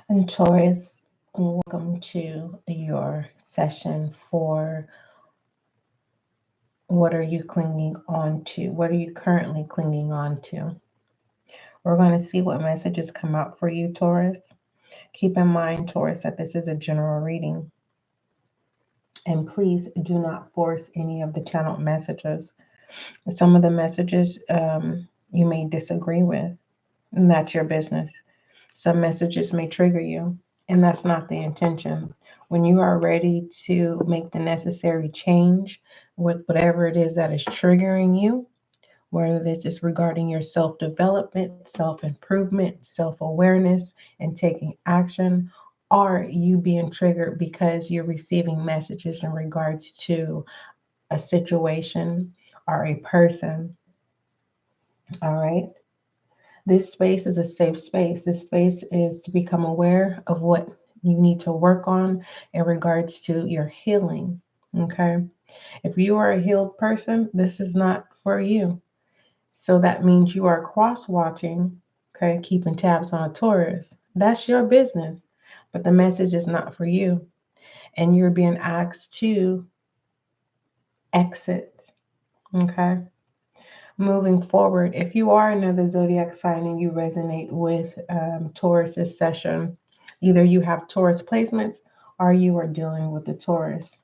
And Taurus, welcome to your session for what are you clinging on to? What are you currently clinging on to? We're going to see what messages come out for you, Taurus. Keep in mind, Taurus, that this is a general reading. And please do not force any of the channeled messages. Some of the messages you may disagree with, and that's your business. Some messages may trigger you, and that's not the intention. When you are ready to make the necessary change with whatever it is that is triggering you, whether this is regarding your self-development, self-improvement, self-awareness, and taking action, or you being triggered because you're receiving messages in regards to a situation or a person. All right. This space is a safe space. This space is to become aware of what you need to work on in regards to your healing. Okay. If you are a healed person, this is not for you. So that means you are cross watching, okay, keeping tabs on a Taurus. That's your business, but the message is not for you. And you're being asked to exit, okay? Moving forward, if you are another zodiac sign and you resonate with Taurus's session, either you have Taurus placements or you are dealing with the Taurus.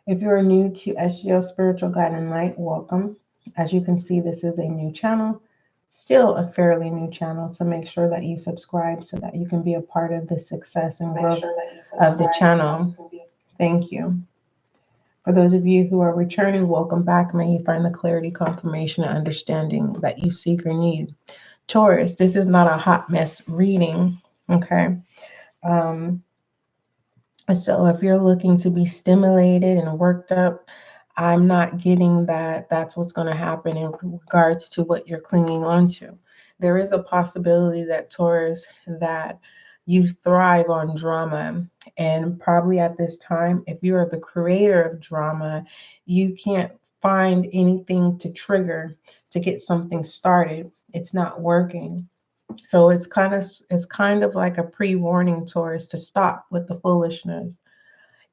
If you are new to SGL Spiritual Guiding Light, welcome. As you can see, this is a new channel, still a fairly new channel, so make sure that you subscribe so that you can be a part of the success and growth of the channel. Thank you. For those of you who are returning, welcome back. May you find the clarity, confirmation, and understanding that you seek or need. Taurus, this is not a hot mess reading, okay? So if you're looking to be stimulated and worked up, I'm not getting that that's what's going to happen in regards to what you're clinging on to. There is a possibility that Taurus, that you thrive on drama. And probably at this time, if you are the creator of drama, you can't find anything to trigger to get something started. It's not working. So it's kind of like a pre-warning, Taurus, to stop with the foolishness.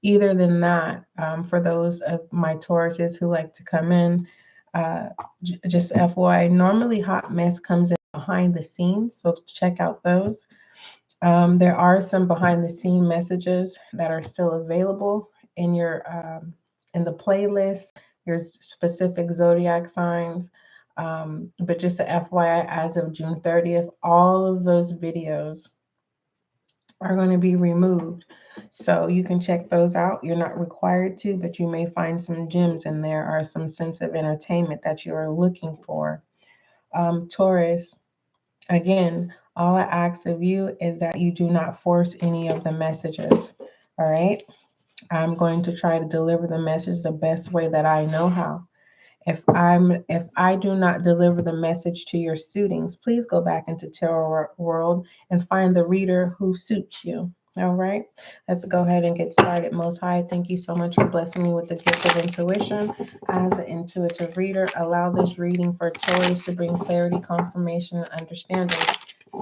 Either than that, for those of my Tauruses who like to come in, just FYI, normally hot mess comes in behind the scenes, so check out those. There are some behind the scene messages that are still available in your in the playlist, your specific zodiac signs. But just a FYI, as of June 30th, all of those videos are going to be removed. So you can check those out. You're not required to, but you may find some gems in there or some sense of entertainment that you are looking for. Taurus, again, all I ask of you is that you do not force any of the messages. All right. I'm going to try to deliver the message the best way that I know how. If I do not deliver the message to your suitings, please go back into Tarot World and find the reader who suits you. All right, let's go ahead and get started. Most High, thank you so much for blessing me with the gift of intuition. As an intuitive reader, allow this reading for Taurus to bring clarity, confirmation, and understanding.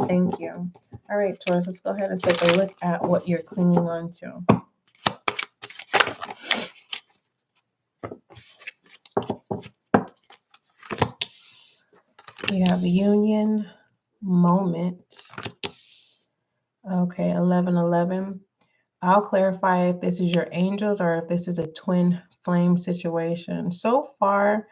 Thank you. All right, Taurus, let's go ahead and take a look at what you're clinging on to. You have union, moment. Okay, 1111. I'll clarify if this is your angels or if this is a twin flame situation. So far,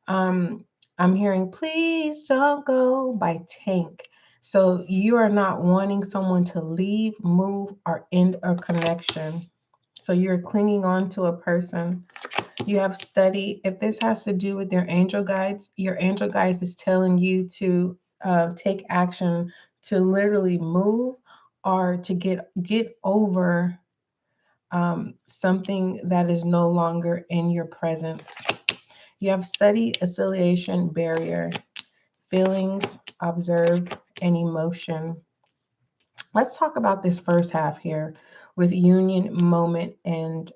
I'm hearing "Please Don't Go" by Tank. So you are not wanting someone to leave, move, or end a connection. So you're clinging on to a person. You have studied. If this has to do with your angel guides is telling you to take action to literally move or to get over something that is no longer in your presence. You have study, affiliation, barrier, feelings, observed, and emotion. Let's talk about this first half here with union, moment, and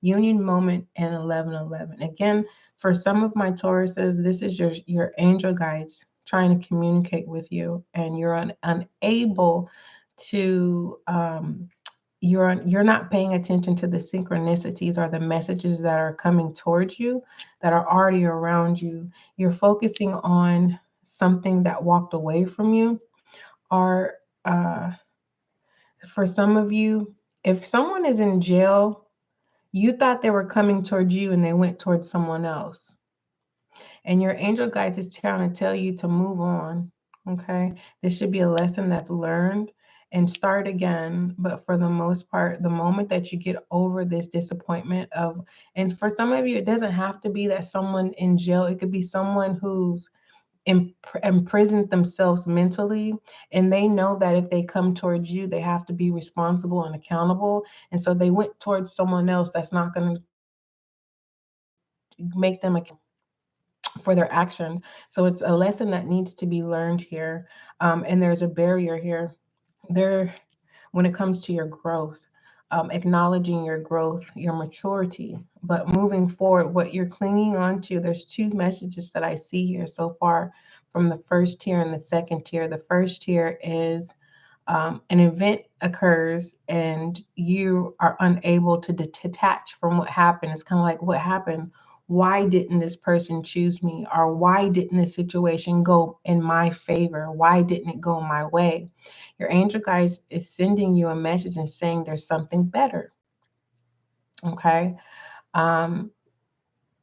union, moment, and 1111. Again, for some of my Tauruses, this is your angel guides trying to communicate with you, and you're unable to you're not paying attention to the synchronicities or the messages that are coming towards you, that are already around you. You're focusing on something that walked away from you, or for some of you, if someone is in jail, you thought they were coming towards you and they went towards someone else. And your angel guides is trying to tell you to move on. Okay. This should be a lesson that's learned and start again. But for the most part, the moment that you get over this disappointment of, and for some of you, it doesn't have to be that someone in jail, it could be someone who's imprisoned themselves mentally, and they know that if they come towards you, they have to be responsible and accountable. And so they went towards someone else that's not going to make them accountable for their actions. So it's a lesson that needs to be learned here. And there's a barrier here. When it comes to your growth, acknowledging your growth, your maturity, but moving forward, what you're clinging on to, there's two messages that I see here so far from the first tier and the second tier. The first tier is an event occurs and you are unable to detach from what happened. It's kind of like, what happened? Why didn't this person choose me? Or why didn't this situation go in my favor? Why didn't it go my way? Your angel guides is sending you a message and saying there's something better. Okay. And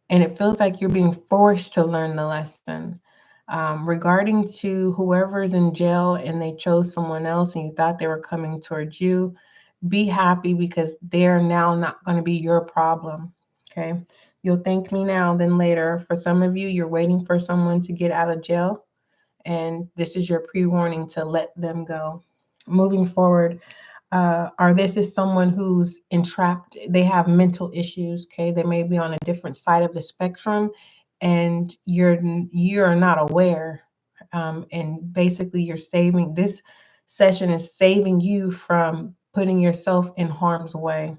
it feels like you're being forced to learn the lesson. Regarding to whoever's in jail and they chose someone else and you thought they were coming towards you, be happy because they're now not going to be your problem. Okay. You'll thank me now, then later. For some of you, you're waiting for someone to get out of jail, and this is your pre-warning to let them go. Moving forward, or this is someone who's entrapped, they have mental issues. Okay, they may be on a different side of the spectrum and you're not aware, and basically you're saving, this session is saving you from putting yourself in harm's way.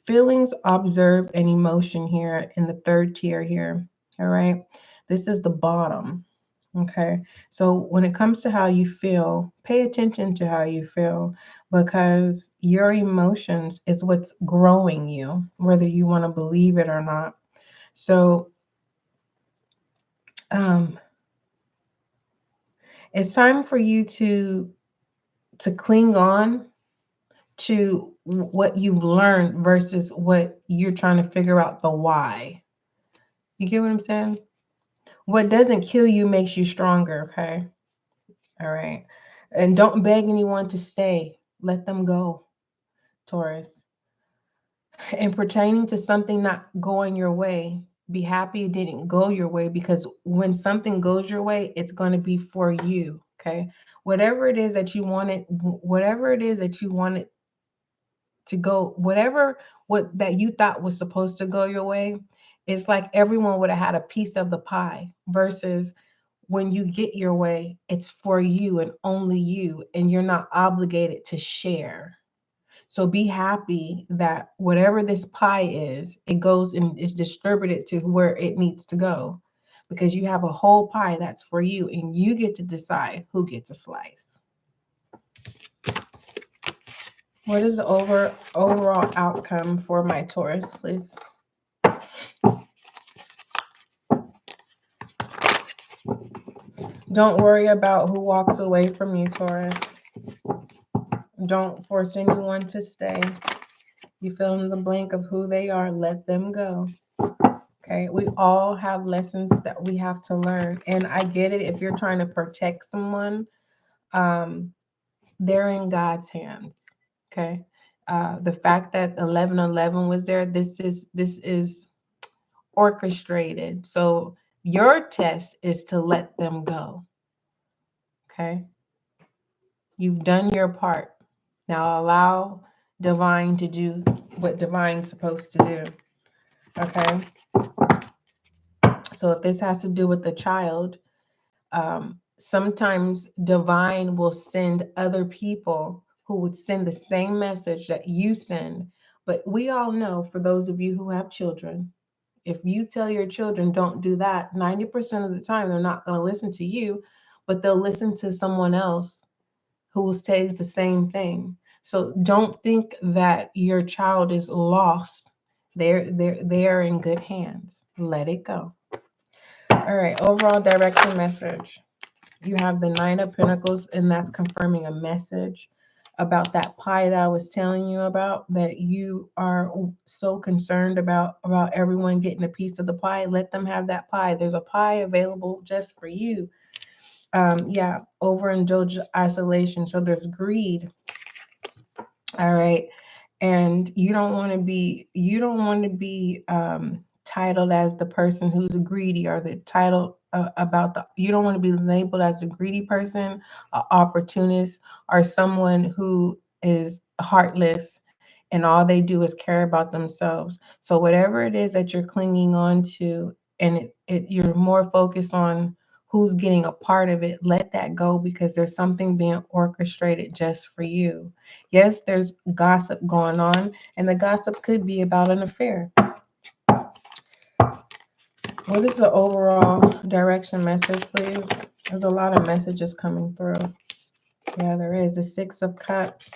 Feelings, observed, and emotion here in the third tier here. All right, this is the bottom. Okay, so when it comes to how you feel, pay attention to how you feel, because your emotions is what's growing you, whether you want to believe it or not. So it's time for you to cling on to what you've learned versus what you're trying to figure out the why. You get what I'm saying? What doesn't kill you makes you stronger. Okay. All right. And don't beg anyone to stay. Let them go, Taurus. And pertaining to something not going your way, be happy it didn't go your way, because when something goes your way, it's going to be for you. Okay. Whatever it is that you wanted, whatever it is that you wanted to go, what that you thought was supposed to go your way, it's like everyone would have had a piece of the pie, versus when you get your way, it's for you and only you, and you're not obligated to share. So be happy that whatever this pie is, it goes and is distributed to where it needs to go, because you have a whole pie that's for you and you get to decide who gets a slice. What is the overall outcome for my Taurus, please? Don't worry about who walks away from you, Taurus. Don't force anyone to stay. You fill in the blank of who they are, let them go. Okay, we all have lessons that we have to learn. And I get it, if you're trying to protect someone, they're in God's hands. Okay. The fact that 1111 was there, this is orchestrated. So your test is to let them go. Okay. You've done your part. Now allow divine to do what divine's supposed to do. Okay. So if this has to do with the child, sometimes divine will send other people who would send the same message that you send. But we all know, for those of you who have children, If you tell your children don't do that, 90% of the time they're not going to listen to you, but they'll listen to someone else who says the same thing. So don't think that your child is lost. They're in good hands. Let it go. All right, overall direction message. You have the Nine of Pentacles, and that's confirming a message about that pie that I was telling you about, that you are so concerned about everyone getting a piece of the pie. Let them have that pie. There's a pie available just for you. Yeah, overindulge isolation. So there's greed. All right. And you don't want to be titled as the person who's greedy, or the title you don't want to be labeled as a greedy person, an opportunist, or someone who is heartless and all they do is care about themselves. So whatever it is that you're clinging on to, and you're more focused on who's getting a part of it, let that go, because there's something being orchestrated just for you. Yes, there's gossip going on, and the gossip could be about an affair. What is the overall direction message, please? There's a lot of messages coming through. Yeah, there is. The Six of Cups.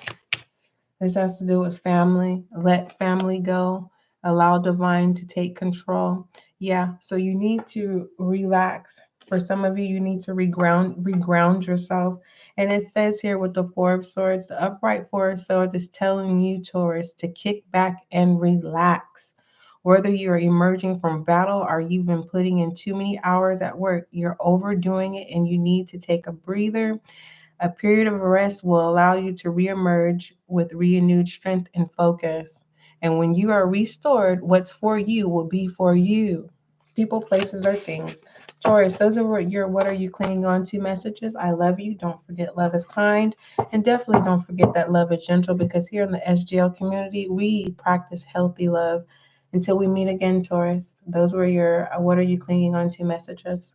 This has to do with family. Let family go. Allow divine to take control. Yeah, so you need to relax. For some of you, you need to reground yourself. And it says here with the Four of Swords, the upright Four of Swords is telling you, Taurus, to kick back and relax. Whether you're emerging from battle or you've been putting in too many hours at work, you're overdoing it and you need to take a breather. A period of rest will allow you to reemerge with renewed strength and focus. And when you are restored, what's for you will be for you. People, places, or things. Taurus, those are your what are you clinging on to messages. I love you. Don't forget love is kind. And definitely don't forget that love is gentle, because here in the SGL community, we practice healthy love. Until we meet again, Taurus, those were your what are you clinging on to messages.